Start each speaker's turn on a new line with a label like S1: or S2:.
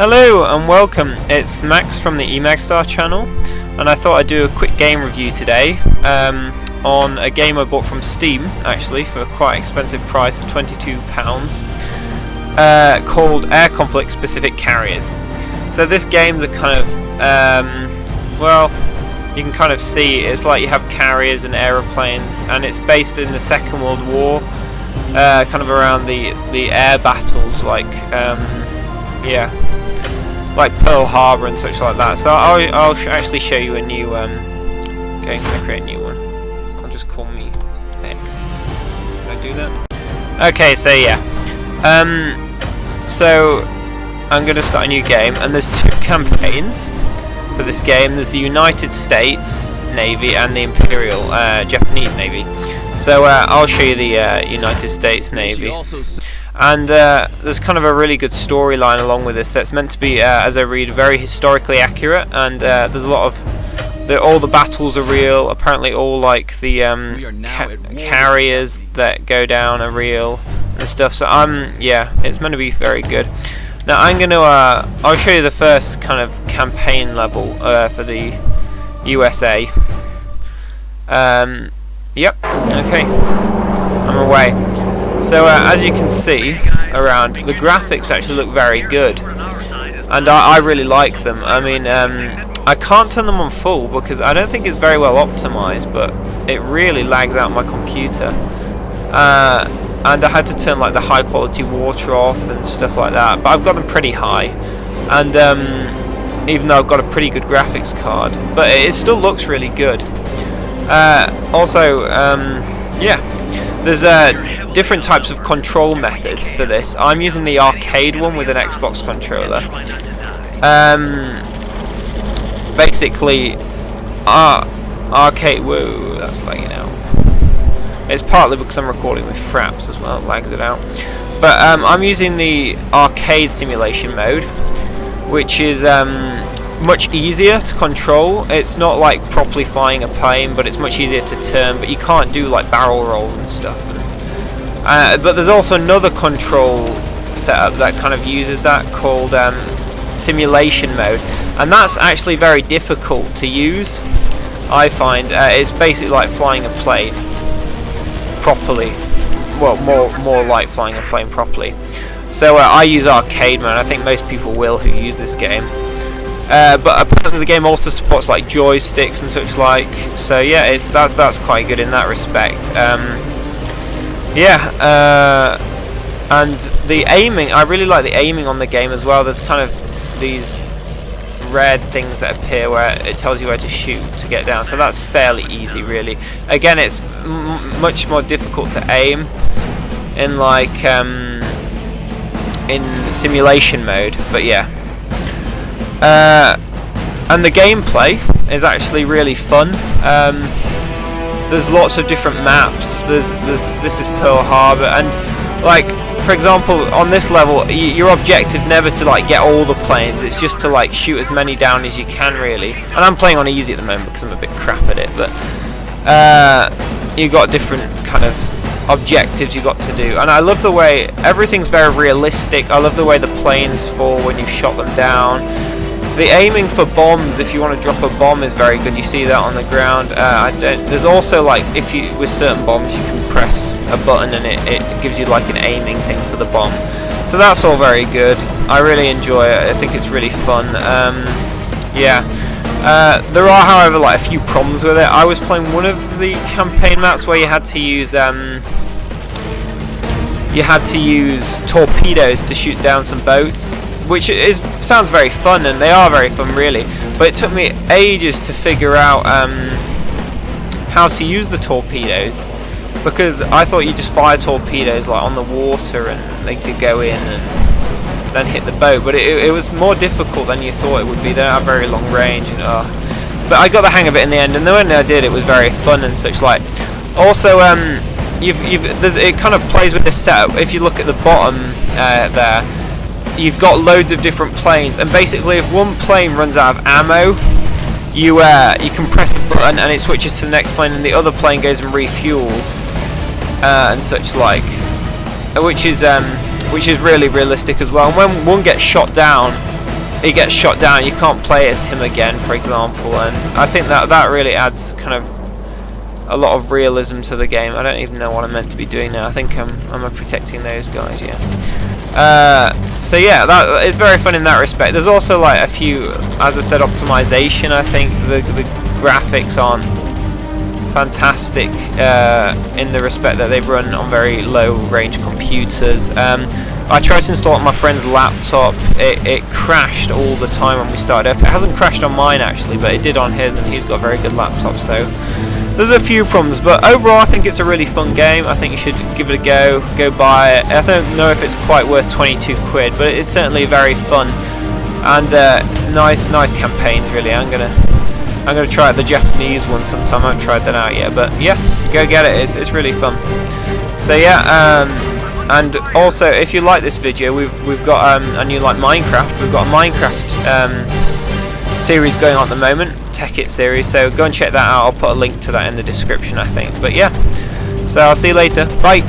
S1: Hello and welcome, it's Max from the Emagstar channel, and I thought I'd do a quick game review today on a game I bought from Steam, actually, for a quite expensive price of £22, called Air Conflict Specific Carriers. So this game's a kind of, well, you can kind of see it's like you have carriers and aeroplanes, and it's based in the Second World War, kind of around the air battles, like, yeah, like Pearl Harbor and such like that. So I'll actually show you a new okay, can I create a new one? I'll just call me X. Can I do that? Okay, so yeah, so I'm going to start a new game, and there's two campaigns for this game. There's the United States Navy and the Imperial Japanese Navy. So I'll show you the United States Navy. And there's kind of a really good storyline along with this that's meant to be, as I read, very historically accurate, and there's a lot of all the battles are real. Apparently all like the carriers that go down are real and stuff. So yeah, it's meant to be very good. Now I'm going to I'll show you the first kind of campaign level for the USA. Yep, okay, I'm away. So as you can see around, the graphics actually look very good, and I really like them. I mean, I can't turn them on full because I don't think it's very well optimized, but it really lags out my computer. And I had to turn like the high quality water off and stuff like that, but I've got them pretty high, and even though I've got a pretty good graphics card, but it still looks really good. Also, yeah, there's different types of control methods for this. I'm using the arcade one with an Xbox controller. Basically, arcade. Whoa, that's lagging out. It's partly because I'm recording with fraps as well, it lags it out. But I'm using the arcade simulation mode, which is much easier to control. It's not like properly flying a plane, but it's much easier to turn, but you can't do like barrel rolls and stuff. But there's also another control setup that kind of uses that, called simulation mode, and that's actually very difficult to use, I find. It's basically like flying a plane properly, well, more like flying a plane properly. So I use arcade mode. I think most people will who use this game. But apparently the game also supports like joysticks and such like. So yeah, that's quite good in that respect. Yeah, and the aiming, I really like the aiming on the game as well. There's kind of these red things that appear where it tells you where to shoot to get down, so that's fairly easy really. Again, it's much more difficult to aim in like in simulation mode, but yeah. And the gameplay is actually really fun. There's lots of different maps. This is Pearl Harbor, and like, for example, on this level, your objective's never to like get all the planes. It's just to like shoot as many down as you can, really. And I'm playing on easy at the moment because I'm a bit crap at it. But you've got different kind of objectives you got to do, and I love the way everything's very realistic. I love the way the planes fall when you've shot them down. The aiming for bombs, if you want to drop a bomb, is very good. You see that on the ground. There's also like, if you, with certain bombs, you can press a button and it gives you like an aiming thing for the bomb. So that's all very good. I really enjoy it. I think it's really fun. Yeah. There are, however, like a few problems with it. I was playing one of the campaign maps where you had to use torpedoes to shoot down some boats, which sounds very fun, and they are very fun really, but it took me ages to figure out how to use the torpedoes, because I thought you just fire torpedoes like on the water and they could go in and then hit the boat, but it was more difficult than you thought it would be. They don't have very long range, and but I got the hang of it in the end, and when I did, it was very fun and such like. Also, it kind of plays with the setup. If you look at the bottom there, you've got loads of different planes, and basically if one plane runs out of ammo, you can press the button and it switches to the next plane, and the other plane goes and refuels and such like, which is really realistic as well. And when one gets shot down, he gets shot down, you can't play as him again, for example, and I think that really adds kind of a lot of realism to the game. I don't even know what I'm meant to be doing now. I think I'm protecting those guys, yeah. So yeah, that is very fun in that respect. There's also like a few, as I said, optimization. I think the graphics aren't fantastic in the respect that they run on very low range computers. I tried to install it on my friend's laptop. It crashed all the time when we started up. It hasn't crashed on mine actually, but it did on his, and he's got a very good laptop, so there's a few problems. But overall I think it's a really fun game. I think you should give it a go buy it. I don't know if it's quite worth 22 quid, but it's certainly very fun and nice campaigns really. I'm gonna try the Japanese one sometime. I haven't tried that out yet, but yeah, go get it. It's really fun. So yeah, and also if you like this video, we've got a new like Minecraft. We've got a Minecraft series going on at the moment, Tech It series. So go and check that out. I'll put a link to that in the description, I think. But yeah, so I'll see you later. Bye.